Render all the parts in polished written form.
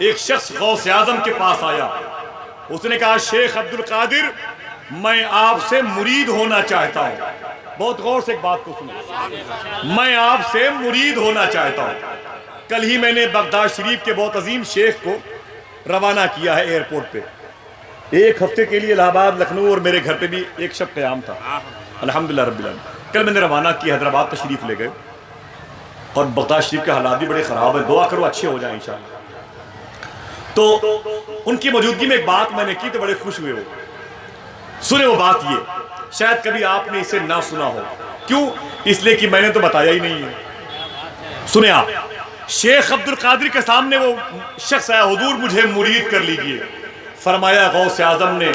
ایک شخص غوث اعظم کے پاس آیا، اس نے کہا شیخ عبد القادر میں آپ سے مرید ہونا چاہتا ہوں. بہت غور سے ایک بات کو سنیں، میں آپ سے مرید ہونا چاہتا ہوں. کل ہی میں نے بغداد شریف کے بہت عظیم شیخ کو روانہ کیا ہے ایئرپورٹ پہ. ایک ہفتے کے لیے الہ آباد، لکھنؤ اور میرے گھر پہ بھی ایک شب قیام تھا الحمدللہ رب العالمین. کل میں نے روانہ کیا، حیدرآباد تشریف لے گئے اور بغداد شریف کے حالات بھی بڑے خراب ہیں، دعا کرو اچھے ہو جائیں انشاءاللہ. تو ان کی موجودگی میں ایک بات میں نے کی تو بڑے خوش ہوئے وہ. سنیں وہ بات یہ، شاید کبھی آپ نے اسے نہ سنا ہو. کیوں؟ اس لیے کہ میں نے تو بتایا ہی نہیں ہے. سنیں آپ، شیخ عبد القادر کے سامنے وہ شخص آیا، حضور مجھے مرید کر لیجئے. فرمایا غوث اعظم نے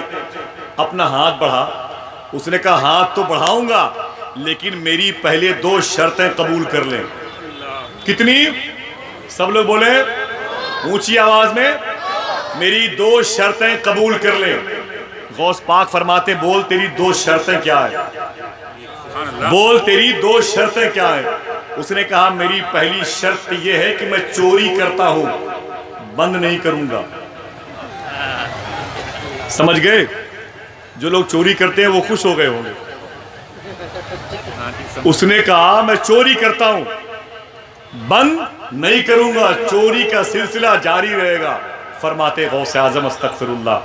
اپنا ہاتھ بڑھا. اس نے کہا ہاتھ تو بڑھاؤں گا لیکن میری پہلے 2 شرطیں قبول کر لیں. کتنی؟ سب لوگ بولیں اونچی آواز میں، میری 2 شرطیں قبول کر لیں. غوث پاک فرماتے بول تیری 2 شرطیں کیا ہیں؟ بول تیری 2 شرطیں کیا ہیں؟ اس نے کہا میری پہلی شرط یہ ہے کہ میں چوری کرتا ہوں، بند نہیں کروں گا. سمجھ گئے؟ جو لوگ چوری کرتے ہیں وہ خوش ہو گئے ہوں گے. اس نے کہا میں چوری کرتا ہوں، بند نہیں کروں گا، چوری کا سلسلہ جاری رہے گا. فرماتے غوث اعظم استغفر اللہ،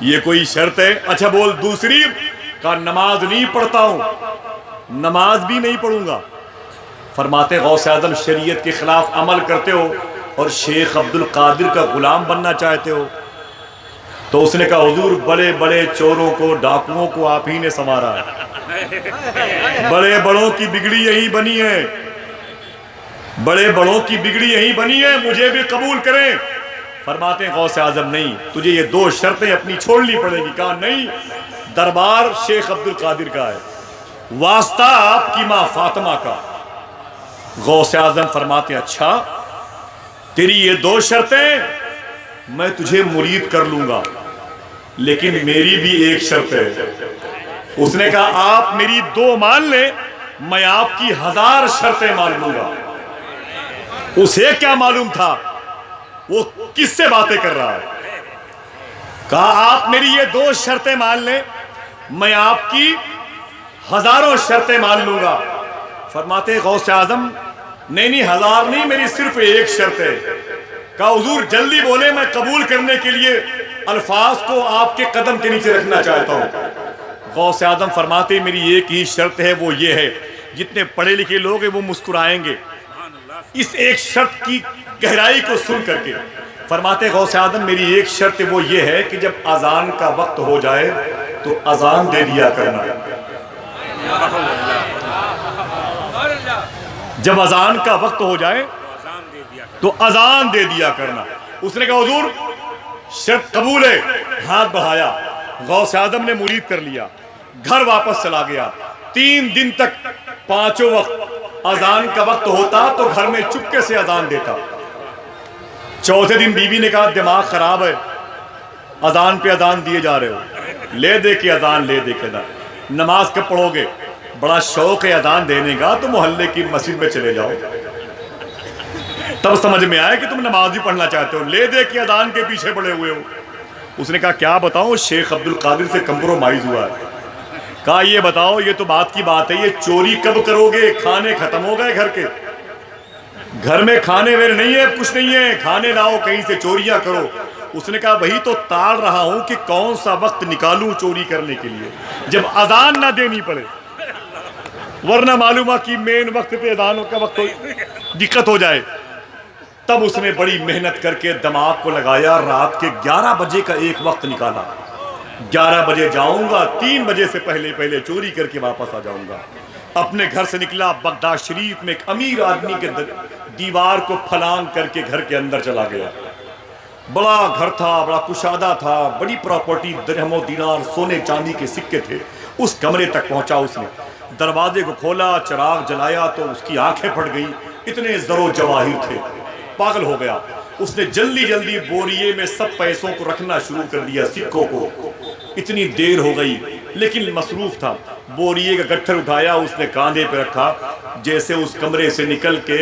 یہ کوئی شرط ہے؟ اچھا بول دوسری. کہا نماز نہیں پڑھتا ہوں، نماز بھی نہیں پڑھوں گا. فرماتے غوث اعظم شریعت کے خلاف عمل کرتے ہو اور شیخ عبد القادر کا غلام بننا چاہتے ہو. تو اس نے کہا حضور بڑے بڑے چوروں کو، ڈاکوؤں کو آپ ہی نے سنوارا ہے، بڑے بڑوں کی بگڑی یہی بنی ہے، بڑے بڑوں کی بگڑی یہی بنی ہے، مجھے بھی قبول کریں. فرماتے ہیں غوث اعظم نہیں، تجھے یہ 2 شرطیں اپنی چھوڑنی پڑے گی. کہا نہیں، دربار شیخ عبد القادر کا ہے، واسطہ آپ کی ماں فاطمہ کا. غوث اعظم فرماتے ہیں اچھا تیری یہ 2 شرطیں میں تجھے مرید کر لوں گا لیکن میری بھی ایک شرط ہے. اس نے کہا آپ میری 2 مان لیں، میں آپ کی 1000 شرطیں مان لوں گا. اسے کیا معلوم تھا وہ کس سے باتیں کر رہا ہے. کہا آپ میری یہ 2 شرطیں مان لیں، میں آپ کی 1000 شرطیں مان لوں گا. فرماتے غوث اعظم نہیں 1000 نہیں، میری صرف ایک شرط ہے. کہا حضور جلدی بولے، میں قبول کرنے کے لیے الفاظ کو آپ کے قدم کے نیچے رکھنا چاہتا ہوں. غوث اعظم فرماتے میری ایک ہی شرط ہے، وہ یہ ہے، جتنے پڑھے لکھے لوگ ہیں وہ مسکرائیں گے اس ایک شرط کی گہرائی کو سن کر کے. فرماتے غوث اعظم میری ایک شرط وہ یہ ہے کہ جب اذان کا وقت ہو جائے تو اذان دے دیا کرنا. جب اذان کا وقت ہو جائے تو اذان دے دیا کرنا. اس نے کہا حضور شرط قبول ہے. ہاتھ بڑھایا، غوث اعظم نے مرید کر لیا، گھر واپس چلا گیا. 3 دن تک 5 وقت اذان کا وقت ہوتا تو گھر میں چپکے سے اذان دیتا. 4تھے دن بیوی نے کہا دماغ خراب ہے، اذان پہ اذان دیے جا رہے ہو، لے دے کے اذان، لے دے کے اذان، نماز کب پڑھو گے؟ بڑا شوق ہے اذان دینے کا تو محلے کی مسجد میں چلے جاؤ. تب سمجھ میں آیا کہ تم نماز بھی پڑھنا چاہتے ہو، لے دے کے اذان کے پیچھے پڑے ہوئے ہو. اس نے کہا کیا بتاؤں، شیخ عبد القادر سے کمپرومائز ہوا ہے. کہا یہ بتاؤ، یہ تو بات کی بات ہے، یہ چوری کب کرو گے؟ کھانے ختم ہو گئے گھر کے، گھر میں کھانے ویر نہیں ہے، کچھ نہیں ہے، کھانے لاؤ کہیں سے چوریاں کرو. اس نے کہا وہی تو تاڑ رہا ہوں کہ کون سا وقت نکالوں چوری کرنے کے لیے جب اذان نہ دینی پڑے، ورنہ معلوم ہے کہ مین وقت پہ اذانوں کا وقت دقت ہو جائے. تب اس نے بڑی محنت کر کے دماغ کو لگایا، رات کے 11 بجے کا ایک وقت نکالا. 11 بجے جاؤں گا، 3 بجے سے پہلے چوری کر کے واپس آ جاؤں گا. اپنے گھر سے نکلا، بغداد شریف میں ایک امیر آدمی کے دیوار کو پھلانگ کر کے گھر کے اندر چلا گیا. بڑا گھر تھا، بڑا کشادہ تھا، بڑی پراپرٹی، درہم و دینار، سونے چاندی کے سکے تھے. اس کمرے تک پہنچا، اس نے دروازے کو کھولا، چراغ جلایا تو اس کی آنکھیں پھٹ گئیں، اتنے زر و جواہر تھے. پاگل ہو گیا. اس نے جلدی بوریے میں سب پیسوں کو رکھنا شروع کر دیا، سکوں کو. اتنی دیر ہو گئی لیکن مصروف تھا. بوریے کا گٹھر اٹھایا، اس نے کاندھے پہ رکھا. جیسے اس کمرے سے نکل کے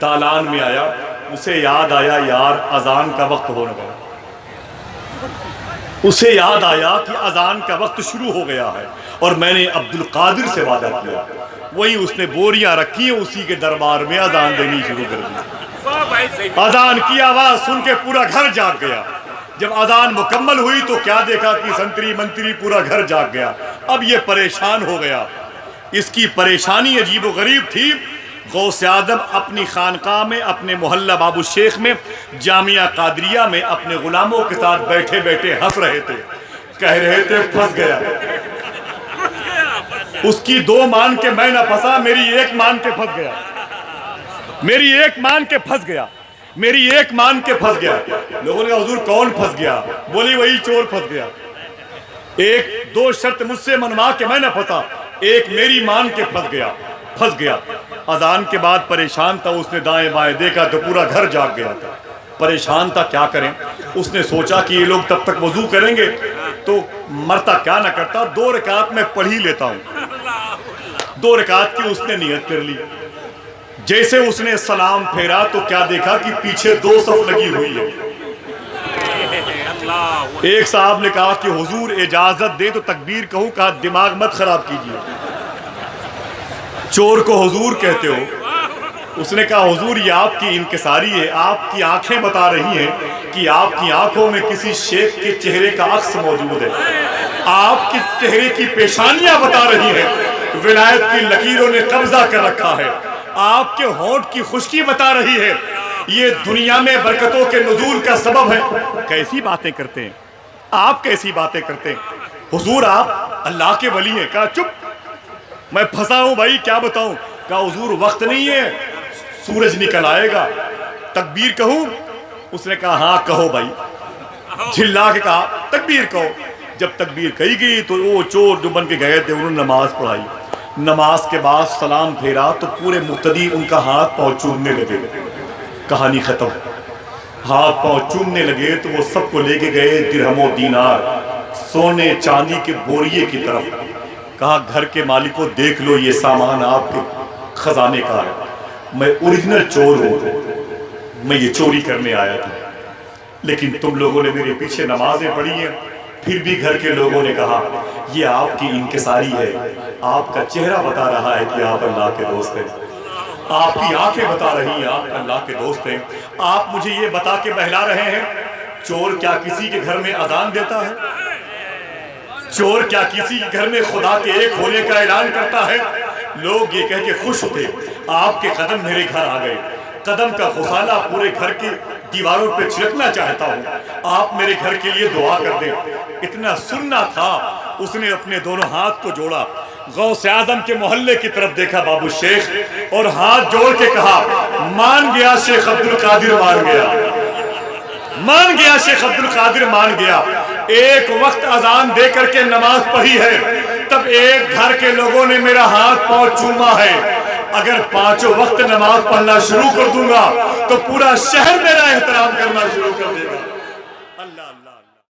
دالان میں آیا، اسے یاد آیا یار اذان کا وقت ہونے والا، اسے یاد آیا کہ اذان کا وقت شروع ہو گیا ہے اور میں نے عبد القادر سے وعدہ کیا۔ وہی اس نے بوریاں رکھی ہیں، اسی کے دربار میں اذان دینی شروع کر دی۔ اذان کی آواز سن کے پورا گھر جاگ گیا۔ جب اذان مکمل ہوئی تو کیا دیکھا کہ سنتری منتری پورا گھر جاگ گیا۔ اب یہ پریشان ہو گیا، اس کی پریشانی عجیب و غریب تھی۔ غوث اعظم اپنی خانقاہ میں، اپنے محلہ باب الشیخ میں، جامعہ قادریہ میں اپنے غلاموں کے ساتھ بیٹھے بیٹھے ہنس رہے تھے، کہہ رہے تھے پھنس گیا۔ اس کی دو مان کے میں نہ پھنسا، میری ایک مان کے پھنس گیا، میری ایک مان کے پھنس گیا، میری ایک مان کے پھنس گیا۔ لوگوں نے کہا حضور کون پھنس گیا؟ بولی وہی چور پھنس گیا۔ ایک دو شرط مجھ سے منوا کے میں نہ پھنسا، ایک میری مان کے پھنس گیا۔ اذان کے بعد پریشان تھا، اس نے دائیں بائیں دیکھا تو پورا گھر جاگ گیا تھا۔ پریشان تھا کیا کریں، اس نے سوچا کہ یہ لوگ تب تک وضو کریں گے تو مرتا کیا نہ کرتا، 2 رکعت میں پڑھ ہی لیتا ہوں۔ 2 رکعت کی اس نے نیت کر لی۔ جیسے اس نے سلام پھیرا تو کیا دیکھا کہ پیچھے 2 صف لگی ہوئی ہے۔ ایک صاحب نے کہا کہ حضور اجازت دے تو تکبیر کہوں، کہا دماغ مت خراب کیجیے، چور کو حضور کہتے ہو؟ اس نے کہا حضور یہ آپ کی انکساری ہے، آپ کی آنکھیں بتا رہی ہیں کہ آپ کی آنکھوں میں کسی شیخ کے چہرے کا عکس موجود ہے، آپ کے چہرے کی پیشانیاں بتا رہی ہیں ولایت کی لکیروں نے قبضہ کر رکھا ہے، آپ کے ہونٹ کی خشکی بتا رہی ہے یہ دنیا میں برکتوں کے نزول کا سبب ہے۔ کیسی باتیں کرتے ہیں آپ، کیسی باتیں کرتے ہیں حضور، آپ اللہ کے ولی ہیں۔ کہا چپ، میں پھنسا ہوں بھائی، کیا بتاؤں؟ کہا حضور وقت نہیں ہے، سورج نکل آئے گا، تکبیر کہوں؟ اس نے کہا ہاں کہو بھائی، جھلا کے کہا تکبیر کہو۔ جب تکبیر کہی گئی تو وہ چور جو بن کے گئے تھے انہوں نے نماز پڑھائی۔ نماز کے بعد سلام پھیرا تو پورے مقتدی ان کا ہاتھ پاؤں چومنے لگے۔ کہانی ختم، ہاتھ پاؤں چومنے لگے تو وہ سب کو لے کے گئے درہم و دینار، سونے چاندی کے بوریے کی طرف۔ کہا گھر کے مالک کو دیکھ لو یہ سامان آپ کے خزانے کا ہے، میں اوریجنل چور ہوں، میں یہ چوری کرنے آیا تھا، لیکن تم لوگوں نے میرے پیچھے نمازیں پڑھی ہیں، پھر بھی گھر کے لوگوں نے کہا یہ آپ کی انکساری ہے، آپ کا چہرہ بتا رہا ہے کہ آپ اللہ کے دوست ہیں، آپ کی آنکھیں بتا رہی ہیں آپ اللہ کے دوست ہیں، آپ مجھے یہ بتا کے بہلا رہے ہیں چور کیا کسی کے گھر میں اذان دیتا ہے؟ چور کیا کسی کے گھر میں خدا کے ایک ہونے کا اعلان کرتا ہے؟ لوگ یہ کہہ کے خوش ہوتے آپ کے قدم میرے گھر آ گئے، قدم کا غسالہ پورے گھر کی دیواروں پہ چھڑکنا چاہتا ہوں، آپ میرے گھر کے لیے دعا کر دیں۔ اتنا سننا تھا، اس نے اپنے دونوں ہاتھ کو جوڑا، غوث اعظم کے محلے کی طرف دیکھا باب الشیخ اور ہاتھ جوڑ کے کہا مان گیا شیخ عبد القادر، مان گیا، مان گیا شیخ عبد القادر، مان گیا۔ ایک وقت اذان دے کر کے نماز پڑھی ہے، تب ایک گھر کے لوگوں نے میرا ہاتھ پاؤں چوما ہے، اگر 5 وقت نماز پڑھنا شروع کر دوں گا تو پورا شہر میرا احترام کرنا شروع کر دے گا۔ اللہ اللہ۔